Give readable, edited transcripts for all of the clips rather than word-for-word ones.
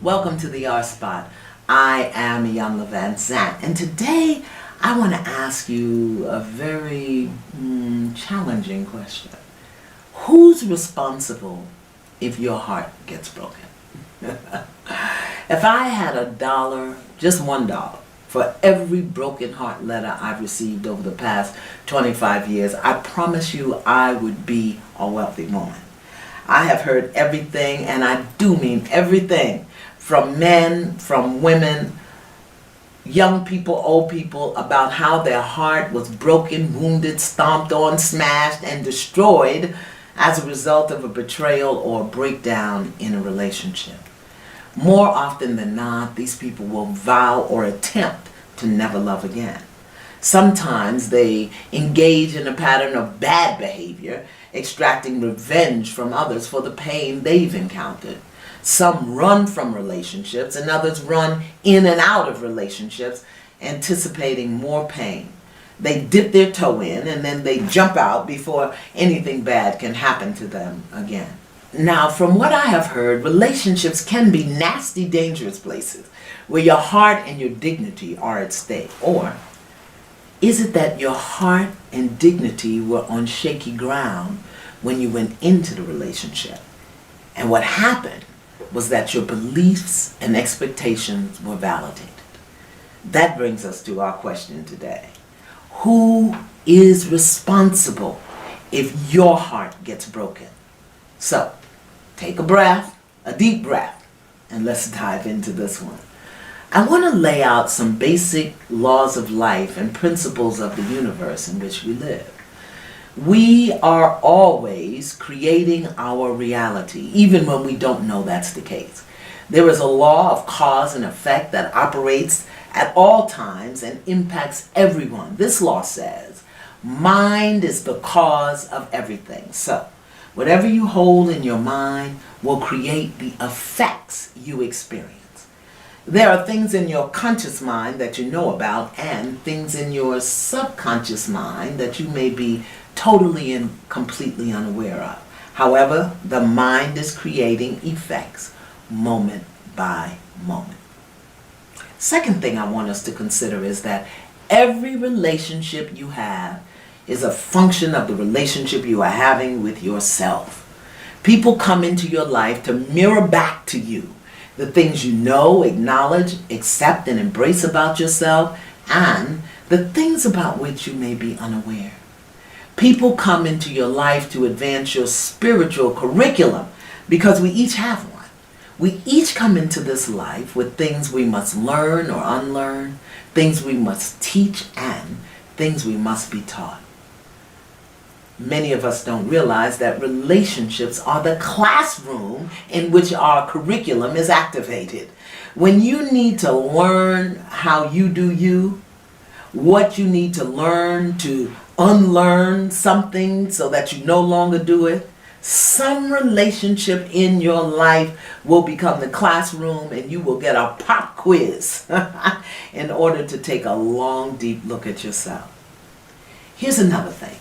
Welcome to the R Spot. I am Iyanla Vanzant, and today I want to ask you a very challenging question. Who's responsible if your heart gets broken? If I had $1, just $1, for every broken heart letter I've received over the past 25 years, I promise you I would be a wealthy woman. I have heard everything, and I do mean everything, from men, from women, young people, old people, about how their heart was broken, wounded, stomped on, smashed, and destroyed as a result of a betrayal or a breakdown in a relationship. More often than not, these people will vow or attempt to never love again. Sometimes they engage in a pattern of bad behavior, extracting revenge from others for the pain they've encountered. Some run from relationships, and others run in and out of relationships, anticipating more pain. They dip their toe in, and then they jump out before anything bad can happen to them again. Now, from what I have heard, relationships can be nasty, dangerous places where your heart and your dignity are at stake. Or is it that your heart and dignity were on shaky ground when you went into the relationship? And what happened was that your beliefs and expectations were validated. That brings us to our question today. Who is responsible if your heart gets broken? So, take a breath, a deep breath, and let's dive into this one. I want to lay out some basic laws of life and principles of the universe in which we live. We are always creating our reality, even when we don't know that's the case. There is a law of cause and effect that operates at all times and impacts everyone. This law says, mind is the cause of everything. So, whatever you hold in your mind will create the effects you experience. There are things in your conscious mind that you know about and things in your subconscious mind that you may be totally and completely unaware of. However, the mind is creating effects moment by moment. Second thing I want us to consider is that every relationship you have is a function of the relationship you are having with yourself. People come into your life to mirror back to you the things you know, acknowledge, accept, and embrace about yourself, and the things about which you may be unaware. People come into your life to advance your spiritual curriculum because we each have one. We each come into this life with things we must learn or unlearn, things we must teach, and things we must be taught. Many of us don't realize that relationships are the classroom in which our curriculum is activated. When you need to learn how you do you, what you need to learn to unlearn something so that you no longer do it, some relationship in your life will become the classroom, and you will get a pop quiz in order to take a long, deep look at yourself. Here's another thing.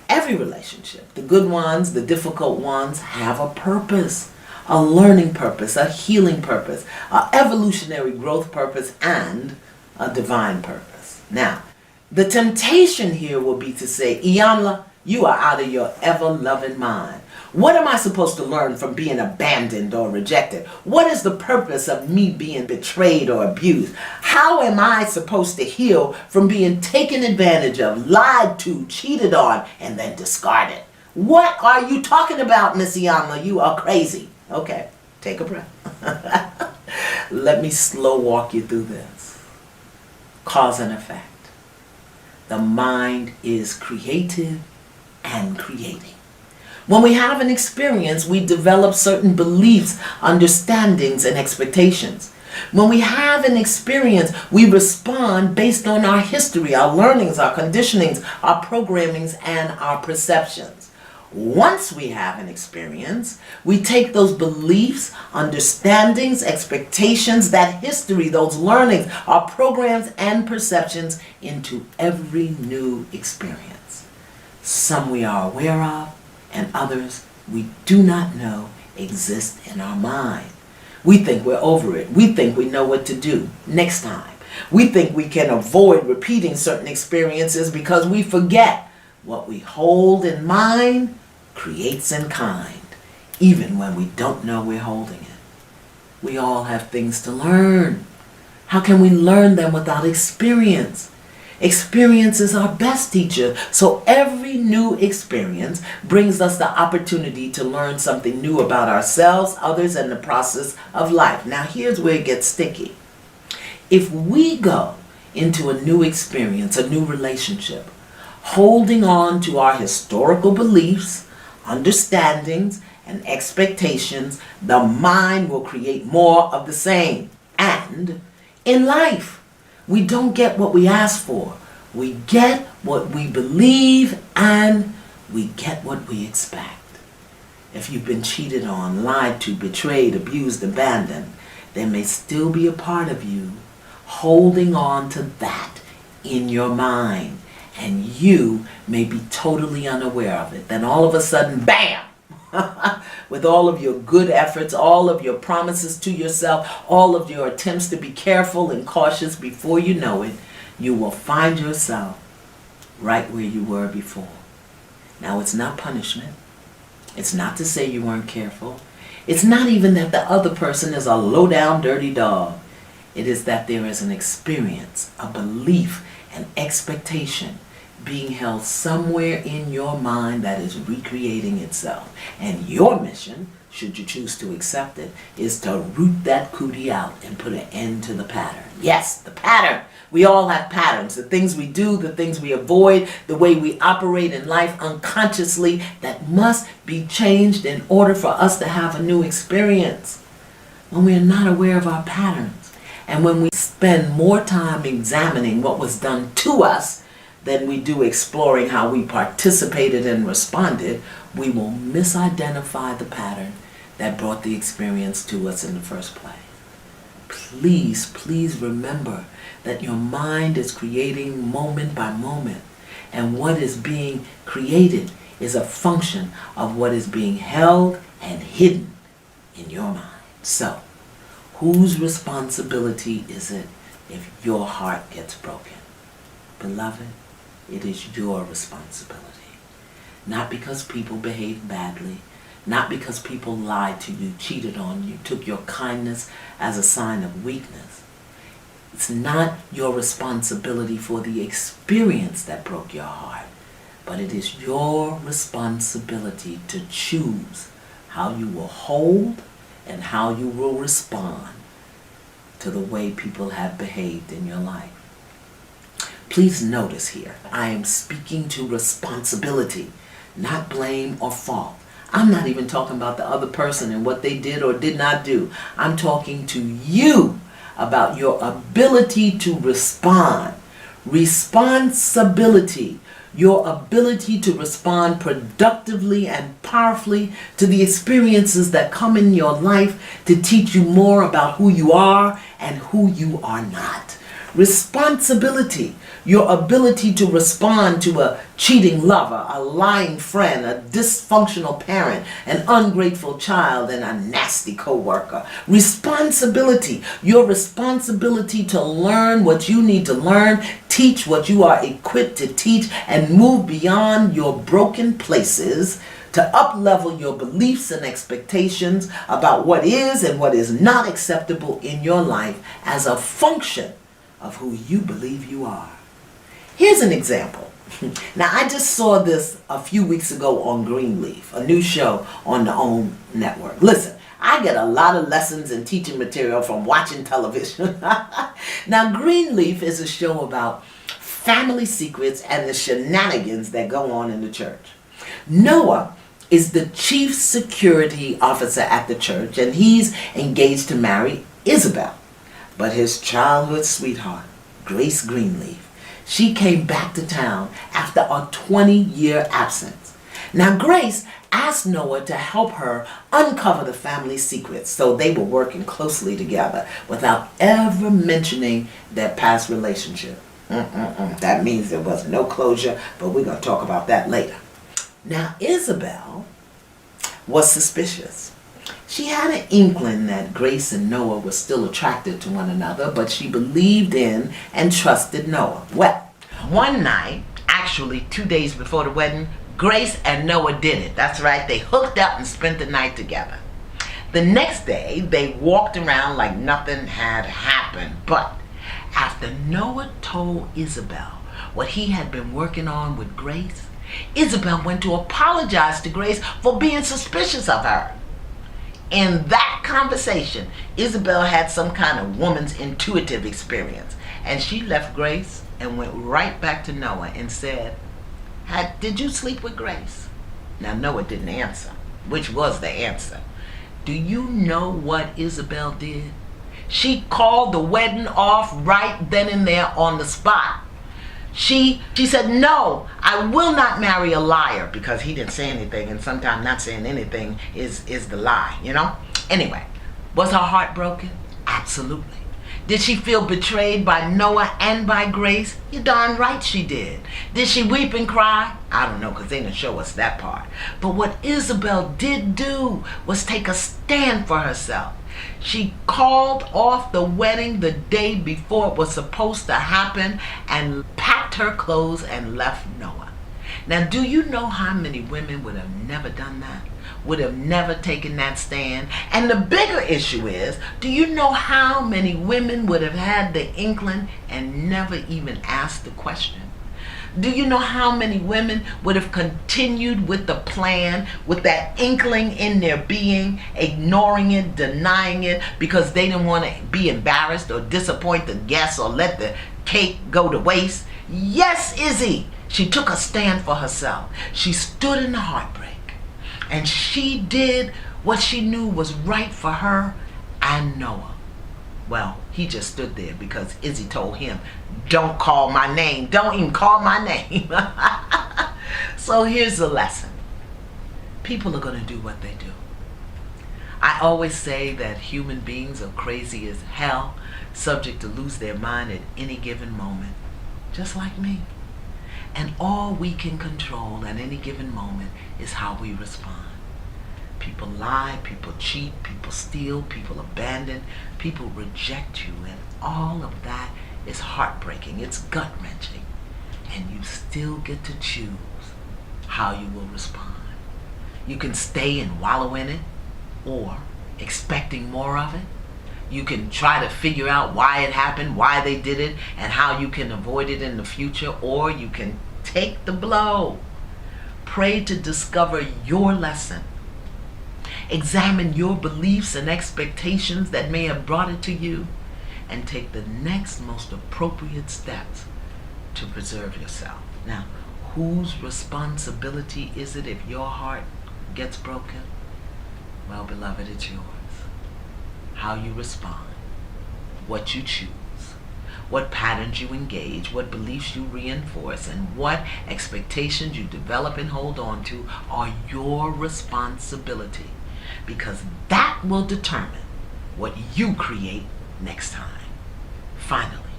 Every relationship, the good ones, the difficult ones, have a purpose, a learning purpose, a healing purpose, an evolutionary growth purpose, and a divine purpose. Now, the temptation here will be to say, Iyanla, you are out of your ever-loving mind. What am I supposed to learn from being abandoned or rejected? What is the purpose of me being betrayed or abused? How am I supposed to heal from being taken advantage of, lied to, cheated on, and then discarded? What are you talking about, Miss Iyanla? You are crazy. Okay, take a breath. Let me slow walk you through this. Cause and effect. The mind is creative and creating. When we have an experience, we develop certain beliefs, understandings, and expectations. When we have an experience, we respond based on our history, our learnings, our conditionings, our programmings, and our perceptions. Once we have an experience, we take those beliefs, understandings, expectations, that history, those learnings, our programs, and perceptions into every new experience. Some we are aware of, and others we do not know exist in our mind. We think we're over it. We think we know what to do next time. We think we can avoid repeating certain experiences because we forget what we hold in mind creates in kind, even when we don't know we're holding it. We all have things to learn. How can we learn them without experience? Experience is our best teacher, so every new experience brings us the opportunity to learn something new about ourselves, others, and the process of life. Now here's where it gets sticky. If we go into a new experience, a new relationship, holding on to our historical beliefs, understandings, and expectations, the mind will create more of the same. And in life, we don't get what we ask for. We get what we believe, and we get what we expect. If you've been cheated on, lied to, betrayed, abused, abandoned, there may still be a part of you holding on to that in your mind, and you may be totally unaware of it. Then all of a sudden, bam! With all of your good efforts, all of your promises to yourself, all of your attempts to be careful and cautious, before you know it, you will find yourself right where you were before. Now, it's not punishment. It's not to say you weren't careful. It's not even that the other person is a low-down, dirty dog. It is that there is an experience, a belief, an expectation being held somewhere in your mind that is recreating itself. And your mission, should you choose to accept it, is to root that cootie out and put an end to the pattern. Yes, the pattern. We all have patterns. The things we do, the things we avoid, the way we operate in life unconsciously, that must be changed in order for us to have a new experience. When we are not aware of our patterns, and when we spend more time examining what was done to us than we do exploring how we participated and responded, we will misidentify the pattern that brought the experience to us in the first place. Please, please remember that your mind is creating moment by moment, and what is being created is a function of what is being held and hidden in your mind. So, whose responsibility is it if your heart gets broken? Beloved, it is your responsibility. Not because people behaved badly, not because people lied to you, cheated on you, took your kindness as a sign of weakness. It's not your responsibility for the experience that broke your heart, but it is your responsibility to choose how you will hold and how you will respond to the way people have behaved in your life. Please notice here, I am speaking to responsibility, not blame or fault. I'm not even talking about the other person and what they did or did not do. I'm talking to you about your ability to respond. Responsibility, your ability to respond productively and powerfully to the experiences that come in your life to teach you more about who you are and who you are not. Responsibility, your ability to respond to a cheating lover, a lying friend, a dysfunctional parent, an ungrateful child, and a nasty coworker. Responsibility, your responsibility to learn what you need to learn, teach what you are equipped to teach, and move beyond your broken places to up-level your beliefs and expectations about what is and what is not acceptable in your life as a function of who you believe you are. Here's an example. Now, I just saw this a few weeks ago on Greenleaf, a new show on the OWN network. Listen, I get a lot of lessons and teaching material from watching television. Now, Greenleaf is a show about family secrets and the shenanigans that go on in the church. Noah is the chief security officer at the church, and he's engaged to marry Isabel. But his childhood sweetheart, Grace Greenleaf, she came back to town after a 20-year absence. Now, Grace asked Noah to help her uncover the family secrets, so they were working closely together without ever mentioning their past relationship. That means there was no closure, but we're going to talk about that later. Now, Isabel was suspicious. She had an inkling that Grace and Noah were still attracted to one another, but she believed in and trusted Noah. Well, one night, actually 2 days before the wedding, Grace and Noah did it. That's right, they hooked up and spent the night together. The next day, they walked around like nothing had happened. But after Noah told Isabel what he had been working on with Grace, Isabel went to apologize to Grace for being suspicious of her. In that conversation, Isabel had some kind of woman's intuitive experience, and she left Grace and went right back to Noah and said, "Did you sleep with Grace?" Now Noah didn't answer, which was the answer. Do you know what Isabel did? She called the wedding off right then and there on the spot. She said, "No, I will not marry a liar," because he didn't say anything, and sometimes not saying anything is the lie, you know? Anyway, was her heart broken? Absolutely. Did she feel betrayed by Noah and by Grace? You're darn right she did. Did she weep and cry? I don't know, because they didn't show us that part. But what Isabel did do was take a stand for herself. She called off the wedding the day before it was supposed to happen and packed her clothes and left Noah. Now, do you know how many women would have never done that? Would have never taken that stand? And the bigger issue is, do you know how many women would have had the inkling and never even asked the question? Do you know how many women would have continued with the plan, with that inkling in their being, ignoring it, denying it, because they didn't want to be embarrassed or disappoint the guests or let the cake go to waste? Yes, Izzy, she took a stand for herself. She stood in the heartbreak, and she did what she knew was right for her and Noah. Well, he just stood there because Izzy told him, "Don't call my name. Don't even call my name." So here's the lesson. People are going to do what they do. I always say that human beings are crazy as hell, subject to lose their mind at any given moment, just like me. And all we can control at any given moment is how we respond. People lie, people cheat, people steal, people abandon, people reject you, and all of that is heartbreaking. It's gut-wrenching. And you still get to choose how you will respond. You can stay and wallow in it, or expecting more of it. You can try to figure out why it happened, why they did it, and how you can avoid it in the future, or you can take the blow. Pray to discover your lesson. Examine your beliefs and expectations that may have brought it to you, and take the next most appropriate steps to preserve yourself. Now, whose responsibility is it if your heart gets broken? Well, beloved, it's yours. How you respond, what you choose, what patterns you engage, what beliefs you reinforce, and what expectations you develop and hold on to are your responsibility, because that will determine what you create next time. Finally,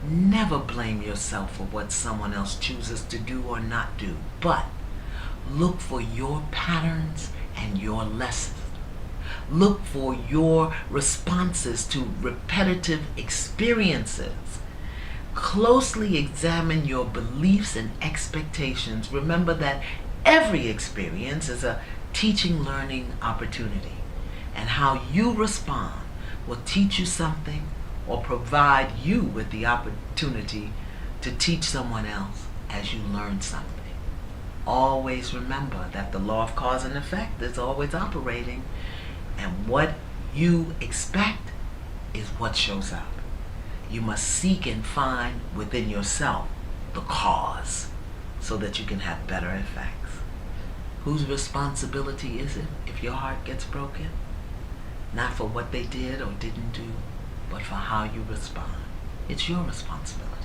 never blame yourself for what someone else chooses to do or not do, but look for your patterns and your lessons. Look for your responses to repetitive experiences. Closely examine your beliefs and expectations. Remember that every experience is a teaching, learning opportunity, and how you respond will teach you something or provide you with the opportunity to teach someone else as you learn something. Always remember that the law of cause and effect is always operating, and what you expect is what shows up. You must seek and find within yourself the cause so that you can have better effects. Whose responsibility is it if your heart gets broken? Not for what they did or didn't do, but for how you respond. It's your responsibility.